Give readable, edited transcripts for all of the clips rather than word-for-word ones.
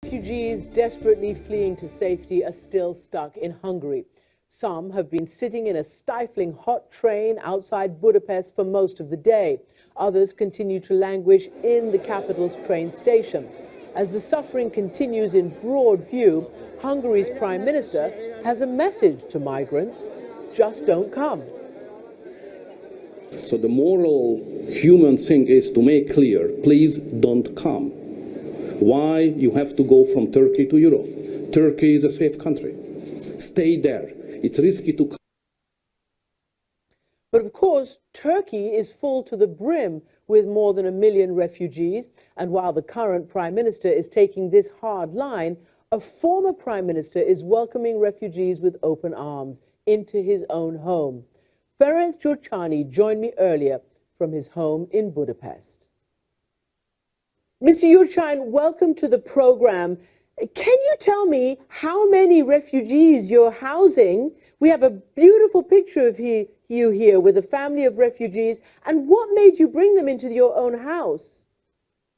Refugees desperately fleeing to safety are still stuck in Hungary. Some have been sitting in a stifling hot train outside Budapest for most of the day. Others continue to languish in the capital's train station. As the suffering continues in broad view, Hungary's Prime Minister has a message to migrants: just don't come. So the moral human thing is to make clear, please don't come. Why you have to go from Turkey to Europe? Turkey is a safe country. Stay there. It's risky to come. But of course, Turkey is full to the brim with more than 1 million refugees. And while the current Prime Minister is taking this hard line, a former Prime Minister is welcoming refugees with open arms into his own home. Ferenc Gyurcsány joined me earlier from his home in Budapest. Mr. Gyurcsány, welcome to the program. Can you tell me how many refugees you're housing? We have a beautiful picture of you here with a family of refugees. And what made you bring them into your own house?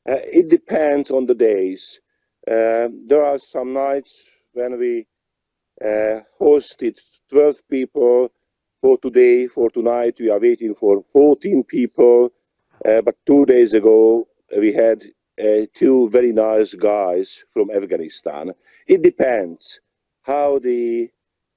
It depends on the days. There are some nights when we hosted 12 people. For today, for tonight, we are waiting for 14 people. But 2 days ago, we had 2 very nice guys from Afghanistan. It depends how the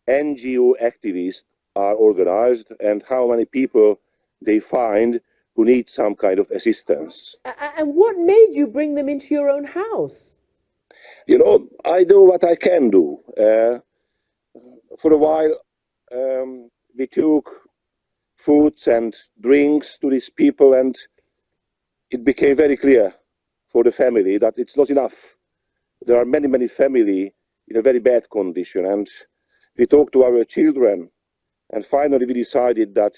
NGO activists are organized and how many people they find who need some kind of assistance. And what made you bring them into your own house? You know, I do what I can do. For a while, we took foods and drinks to these people, and it became very clear for the family that it's not enough. There are many, many families in a very bad condition, and we talked to our children, and finally we decided that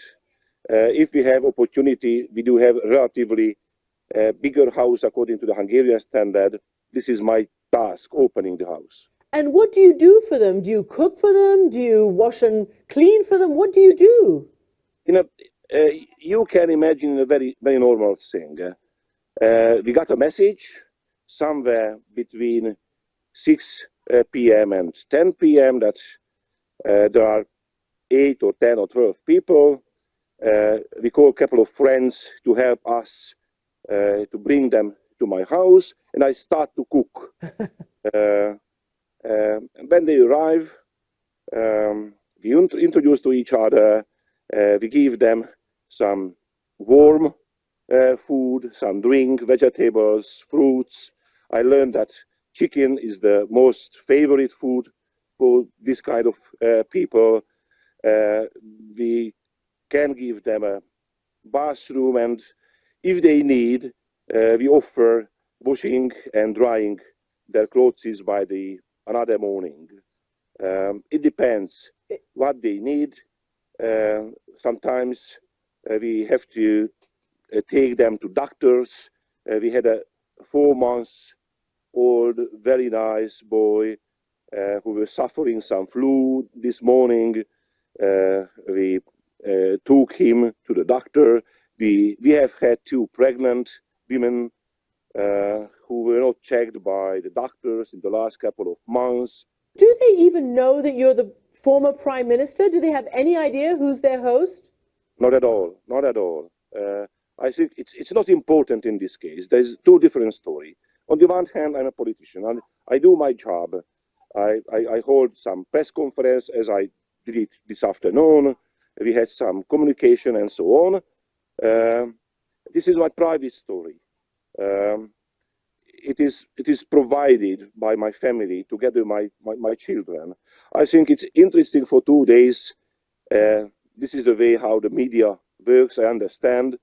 if we have opportunity, we do have relatively bigger house according to the Hungarian standard. This is my task, opening the house. And what do you do for them? Do you cook for them? Do you wash and clean for them? What do you do? You know, you can imagine a very, very normal thing. We got a message somewhere between 6 p.m. and 10 p.m. that there are 8 or 10 or 12 people. We call a couple of friends to help us to bring them to my house, and I start to cook. When they arrive, we introduce to each other. We give them some warm food, some drink, vegetables, fruits. I learned that chicken is the most favorite food for this kind of people. We can give them a bathroom, and if they need, we offer washing and drying their clothes by the another morning. It depends what they need. Sometimes we have to take them to doctors. We had a 4-month-old, very nice boy who was suffering some flu this morning. We took him to the doctor. We have had 2 pregnant women who were not checked by the doctors in the last couple of months. Do they even know that you're the former Prime Minister? Do they have any idea who's their host? Not at all, not at all. I think it's not important in this case. There's 2 different stories. On the one hand, I'm a politician, and I do my job. I hold some press conference, as I did it this afternoon. We had some communication and so on. This is my private story. It is provided by my family together with my children. I think it's interesting for 2 days. This is the way how the media works, I understand.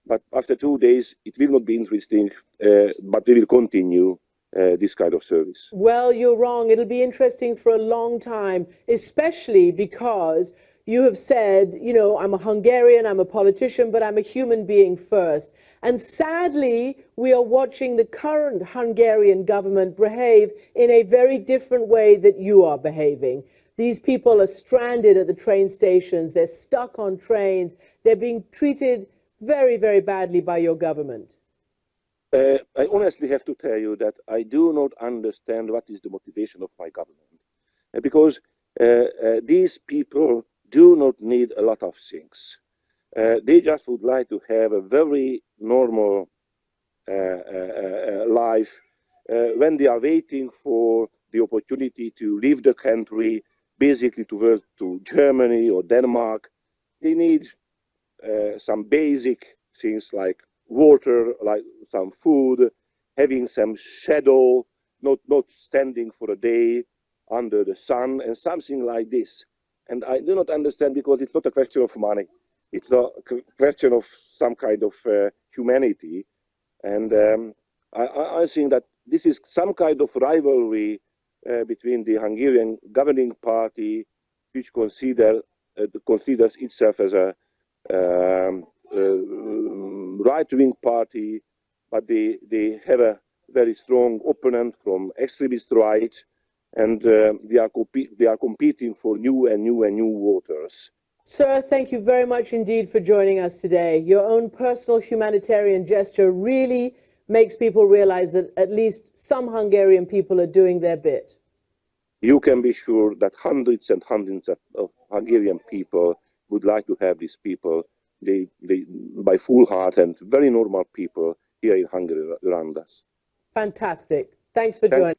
But after 2 days, it will not be interesting, but we will continue this kind of service. Well, you're wrong. It'll be interesting for a long time, especially because you have said, you know, I'm a Hungarian, I'm a politician, but I'm a human being first. And sadly, we are watching the current Hungarian government behave in a very different way that you are behaving. These people are stranded at the train stations. They're stuck on trains. They're being treated very, very badly by your government. I honestly have to tell you that I do not understand what is the motivation of my government. Because these people do not need a lot of things. They just would like to have a very normal life when they are waiting for the opportunity to leave the country, basically to work to Germany or Denmark. They need some basic things like water, like some food, having some shadow, not standing for a day under the sun, and something like this. And I do not understand, because it's not a question of money. It's a question of some kind of humanity. And I think that this is some kind of rivalry between the Hungarian governing party, which considers itself as a right-wing party, but they have a very strong opponent from extremist right, and they are competing for new and new and new voters. Sir, thank you very much indeed for joining us today. Your own personal humanitarian gesture really makes people realize that at least some Hungarian people are doing their bit. You can be sure that hundreds and hundreds of Hungarian people would like to have these people, by full heart, and very normal people here in Hungary around us. Fantastic. Thanks for joining.